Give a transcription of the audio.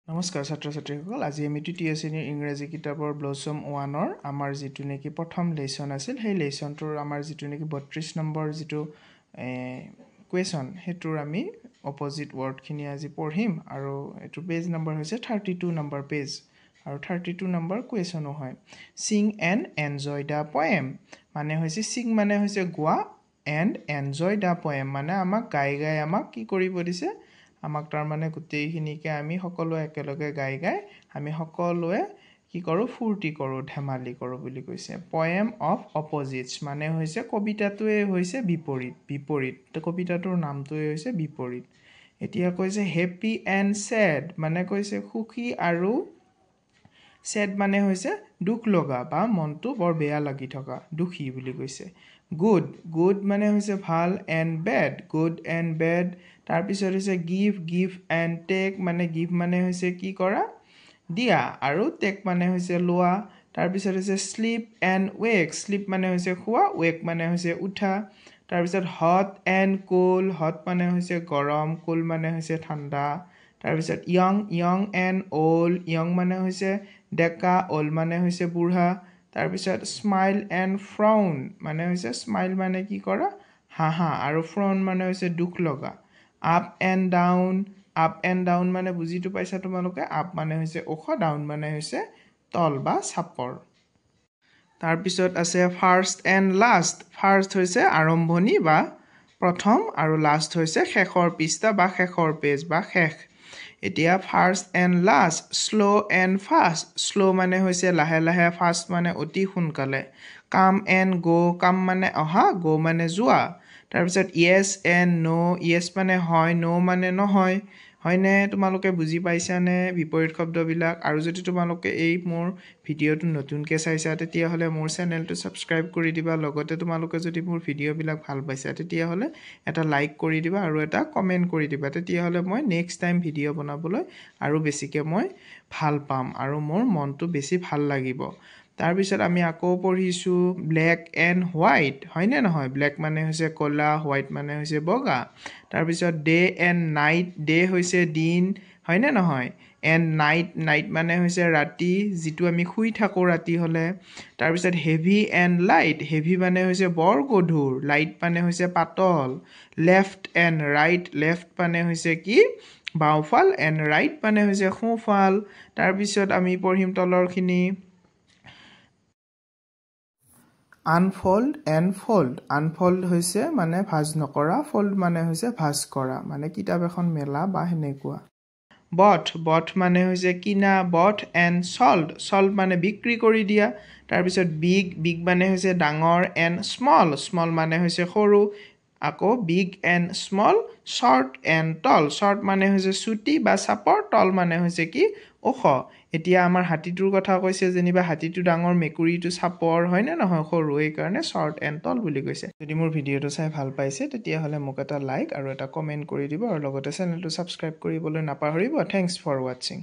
নমস্কাৰ ছাত্ৰ ছাত্ৰীসকল আজি আমি তৃতীয় শ্ৰেণীৰ ইংৰাজী কিতাপৰ ব্লছম 1ৰ আমাৰ যিটো নেকি প্ৰথম লেসন আছিল সেই লেসনটোৰ আমাৰ যিটো নেকি 32 নম্বৰ যিটো কোৱেশ্চন হেতুৰ আমি অপজিট ওয়াৰ্ডখিনি আজি পঢ়িম আৰু এটো পেজ নম্বৰ হৈছে 32 নম্বৰ পেজ আৰু 32 নম্বৰ কোৱেশ্চনো হয় sing and enjoy the poem মানে হৈছে sing মানে হৈছে গোৱা and enjoy the poem মানে আমাক গাই আমাক কি কৰিব দিছে আমাক তাৰ মানে গুটেইখিনিকে আমি সকলো একেলগে গাই আমি সকলোৱে কি কৰো ফুৰ্তি কৰো ধেমালি কৰো বুলি কৈছে poem of opposites মানে হৈছে কবিতাটোৱে হৈছে বিপৰীত কবিতাটোৰ নামটোৱে হৈছে বিপৰীত এতিয়া কৈছে happy and sad মানে কৈছে সুখী আৰু sad মানে হৈছে দুখ লগা বা মনটো বৰ বেয়া লাগি থকা দুখী বুলি কৈছে good মানে হৈছে ভাল and bad তাৰ পিছত হৈছে give and take মানে give মানে হৈছে কি কৰা দিয়া আৰু take মানে হৈছে লোৱা তাৰ পিছত হৈছে sleep and sleep মানে হৈছে খোৱা wake মানে হৈছে উঠা তাৰ পিছত hot and cold hot মানে হৈছে গৰম cold মানে হৈছে ঠাণ্ডা তাৰ পিছত young and young মানে হৈছে ডেকা old মানে হৈছে বুঢ়া তাৰ পিছত smile and frown মানে হৈছে smile মানে কি কৰা হাহা আৰু frown মানে হৈছে দুখ লগা up and down মানে বুজিটো পাইছা তোমালোকে up মানে হৈছে ওখ down মানে হৈছে তল বা চাপৰ তাৰ পিছত আছে first and last first হৈছে আৰম্ভণি বা প্ৰথম আৰু last হৈছে শেষৰ পৃষ্ঠা বা শেষৰ পেজ বা শেষ এতিয়া first and last slow and fast slow মানে হৈছে লাহে লাহে fast মানে অতি সোনকালে come and go come মানে অহা go মানে যোৱা তাৰ পিছত yes and no yes মানে হয় no মানে নহয় হয়নে তোমালোকে বুজি পাইছানে বিপৰীত শব্দবিলাক আৰু যদি তোমালোকে এই মোৰ ভিডিওটো নতুনকৈ চাইছা তেতিয়া হলে মোৰ চেনেলটো সাবস্ক্ৰাইব কৰি দিবা লগতে তোমালোকে যদি মোৰ ভিডিওবিলাক ভাল পাইছা তেতিয়া হলে এটা লাইক কৰি দিবা আৰু এটা কমেন্ট কৰি দিবা তেতিয়া হলে মই নেক্সট টাইম ভিডিও বনাবলৈ আৰু বেছিকৈ মই ভাল পাম আৰু মোৰ মনটো বেছি ভাল লাগিব তাৰ পিছত আমি আকৌ পঢ়িছো black and white হয়নে নহয় black মানে হৈছে কলা white মানে হৈছে বগা তাৰ পিছত day and night day হৈছে দিন হয়নে নহয় and night মানে হৈছে ৰাতি যেটো আমি শুই থাকো ৰাতি হলে তাৰ পিছত heavy and light heavy মানে হৈছে বৰ গধুৰ light মানে হৈছে পাতল left and right left মানে হৈছে কি বাওফাল and right মানে হৈছে সোঁফাল তাৰ পিছত আমি পঢ়িম তলৰখিনি unfold and fold হৈছে মানে ভাঁজ নকৰা fold মানে হৈছে ভাঁজ কৰা মানে কিতাপ এখন মেলা বা হেনেকুৱা bought মানে হৈছে কিনা bought and sold মানে বিক্ৰী কৰি দিয়া তাৰ পিছত big মানে হৈছে ডাঙৰ and small মানে হৈছে সৰু আকৌ big and small short and tall short মানে হৈছে চুটি বা চাপৰ tall মানে হৈছে কি ওখ এতিয়া আমাৰ হাতীটোৰ কথা কৈছে যেনিবা হাতীটো ডাঙৰ মেকুৰীটো চাপৰ হয় না নহয় সৰু এই কাৰণে short and tall বুলি কৈছে যদি মোৰ ভিডিওটো চাই ভাল পাইছে তেতিয়া হলে মোক এটা লাইক আৰু এটা কমেন্ট কৰি দিব আৰু লগতে চেনেলটো সাবস্ক্ৰাইব কৰিবলৈ নাপাহৰিব থ্যাঙ্কস ফৰ ওয়াচিং